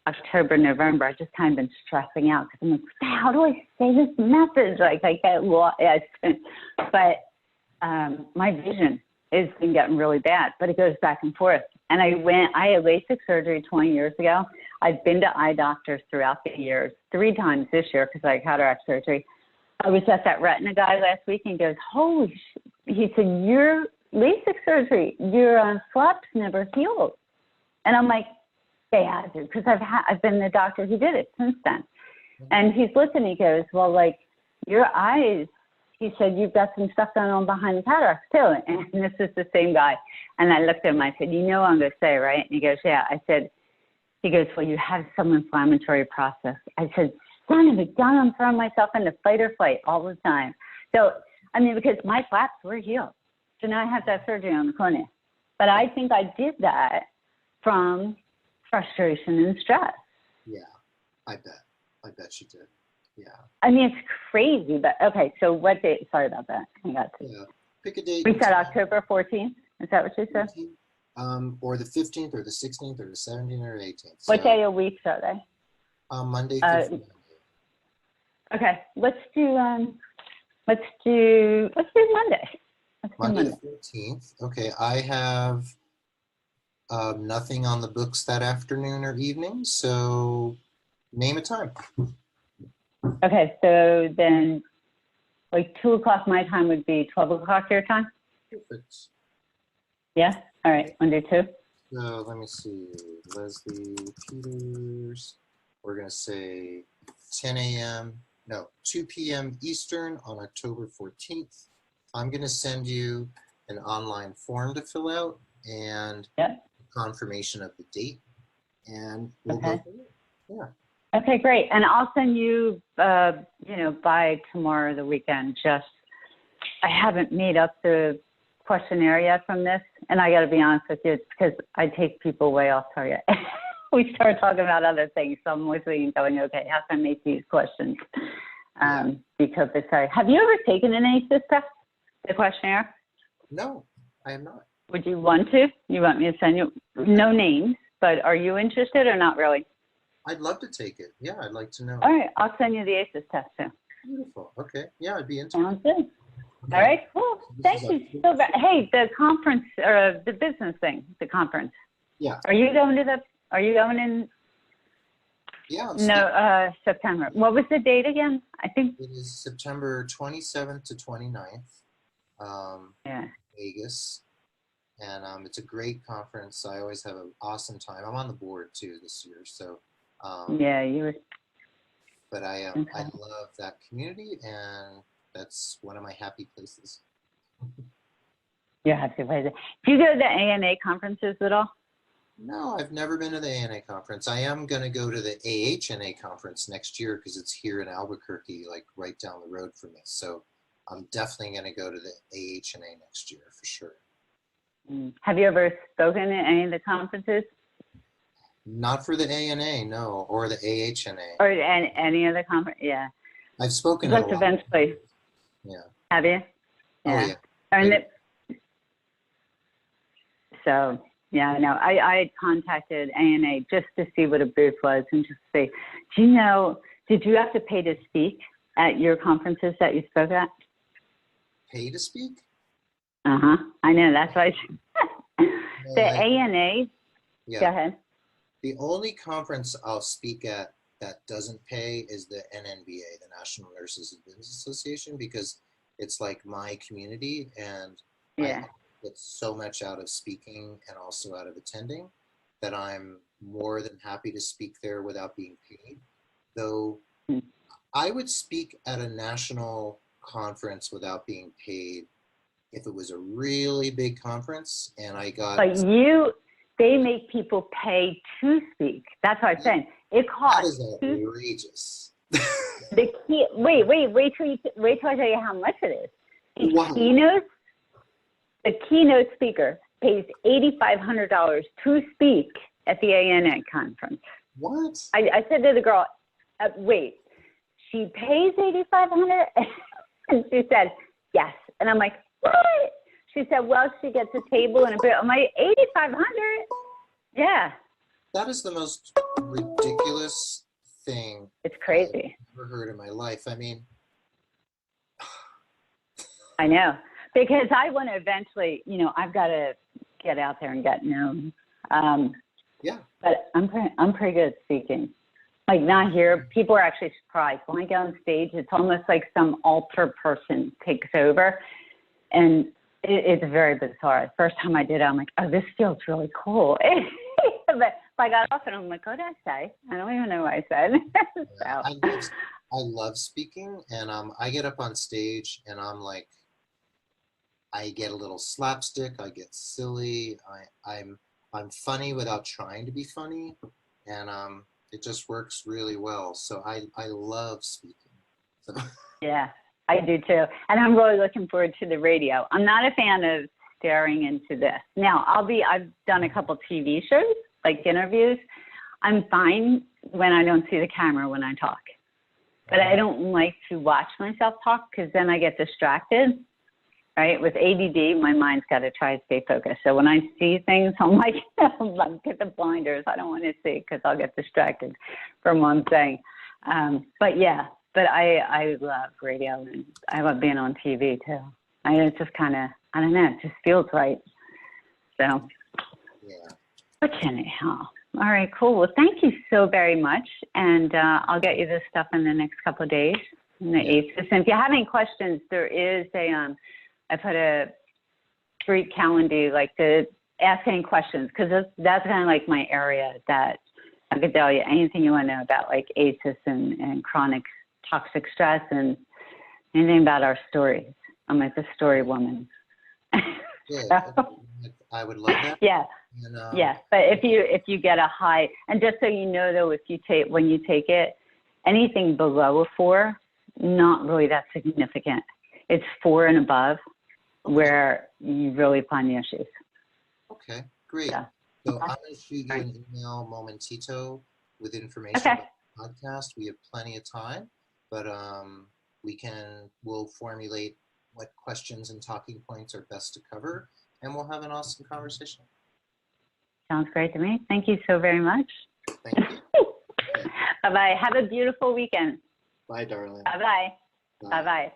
October, November, I've just kind of been stressing out because I'm like, how do I say this message? Like, I get lost. But my vision has been getting really bad, but it goes back and forth. And I had LASIK surgery 20 years ago. I've been to eye doctors throughout the years, 3 times this year because I had cataract surgery. I was at that retina guy last week, and he goes, holy shit. He said, your LASIK surgery, your flaps never healed. And I'm like, they had to, because I've been the doctor who did it since then. And he's listening. He goes, well, like, your eyes, he said, you've got some stuff going on behind the cataracts too. And this is the same guy. And I looked at him. I said, you know what I'm going to say, right? And he goes, yeah. I said, he goes, well, you have some inflammatory process. I said, son of a gun, I'm throwing myself into fight or flight all the time. So, I mean, because my flaps were healed. So now I have that surgery on the cornea. But I think I did that from frustration and stress. Yeah, I bet you did. Yeah. I mean, it's crazy, but okay. So what date? Sorry about that. I got to. Yeah. Pick a date. We said October 14th. Is that what you said? 14th, or the 15th, or the 16th, or the 17th, or 18th. So, what day of week are they? Monday through Friday. Okay. Let's do Monday. Let's do Monday the 14th. Okay, I have nothing on the books that afternoon or evening, so name a time. Okay, so then like 2 o'clock my time would be 12 o'clock your time? Perfect. Yeah? All right, want to do 2? So let me see, Leslie Peters, we're going to say 2 p.m. Eastern on October 14th. I'm going to send you an online form to fill out and confirmation of the date, and we'll go from there. Yeah. Okay, great. And I'll send you, by tomorrow, the weekend, I haven't made up the questionnaire yet from this, and I got to be honest with you, it's because I take people way off target. We start talking about other things, so I'm listening and going, okay, how can I make these questions? Because it's sorry. Have you ever taken an ACEs test, the questionnaire? No, I have not. Would you want to? You want me to send you? No names, but are you interested or not really? I'd love to take it. Yeah, I'd like to know. All right, I'll send you the ACEs test too. Beautiful. Okay. Yeah, I'd be interested. Sounds good. Okay. All right, cool. Thank you so much. Hey, the conference or the business thing, the conference. Yeah. Are you going in? Yeah. No, September. What was the date again? I think it is September 27th to 29th. Vegas. And it's a great conference. I always have an awesome time. I'm on the board too this year, so you were. But I love that community, and that's one of my happy places. You're happy places. Do you go to the ANA conferences at all? No, I've never been to the ANA conference. I am going to go to the AHNA conference next year because it's here in Albuquerque, like right down the road from me. So I'm definitely going to go to the AHNA next year for sure. Have you ever spoken at any of the conferences? Not for the ANA, no, or the AHNA. Or any of the conference, yeah. I've spoken at a lot. Eventually. Yeah. Have you? Yeah. Oh, yeah. So, yeah, I know. I had contacted ANA just to see what a booth was and just say, did you have to pay to speak at your conferences that you spoke at? Pay to speak? I know. That's why the ANA. Yeah. Go ahead. The only conference I'll speak at that doesn't pay is the NNBA, the National Nurses and Business Association, because it's like my community, and I get so much out of speaking and also out of attending that I'm more than happy to speak there without being paid. Though I would speak at a national conference without being paid if it was a really big conference and I got... But they make people pay to speak. That's what I'm saying. It costs... That is outrageous. Wait till I tell you how much it is. Wow. The keynote speaker pays $8,500 to speak at the ANA conference. What? I said to the girl, wait, she pays $8,500? And she said, Yes. And I'm like, what? She said, well, she gets a table and a bit. I'm like, 8,500? Yeah. That is the most ridiculous thing It's crazy. I've ever heard in my life. I mean, I know. Because I want to eventually, you know, I've got to get out there and get known. yeah. But I'm pretty good at speaking. Like, not here. People are actually surprised. When I get on stage, it's almost like some alter person takes over. And it's very bizarre. The first time I did it, I'm like, oh, this feels really cool. But I got off and I'm like, what did I say? I don't even know what I said. Yeah. So. I love speaking, and I get up on stage and I'm like, I get a little slapstick, I get silly, I'm funny without trying to be funny, and it just works really well. So I love speaking. So. Yeah, I do too. And I'm really looking forward to the radio. I'm not a fan of staring into this. Now, I've done a couple TV shows, like interviews. I'm fine when I don't see the camera when I talk. But I don't like to watch myself talk because then I get distracted. Right? With ADD, my mind's got to try to stay focused. So when I see things, I'm like, get the blinders. I don't want to see because I'll get distracted from what I'm saying. But yeah, but I love radio and I love being on TV too. It's just kind of, I don't know, it just feels right. So, yeah. But anyhow, all right, cool. Well, thank you so very much. And I'll get you this stuff in the next couple of days. In the ACES. And if you have any questions, there is I put a street calendar, like to ask any questions, because that's kind of like my area that I could tell you anything you want to know about, like ACEs and chronic toxic stress and anything about our stories. I'm like the story woman. Yeah, I would love that. Yeah. And, yeah. But if you get a high, and just so you know though, when you take it, anything below a 4, not really that significant. It's 4 and above where you really find the issues. Okay, great. Yeah. So I'm going to shoot you an email momentito with information Okay. about the podcast. We have plenty of time, but we'll formulate what questions and talking points are best to cover, and we'll have an awesome conversation. Sounds great to me. Thank you so very much. Thank you. Bye-bye. Have a beautiful weekend. Bye, darling. Bye-bye. Bye-bye.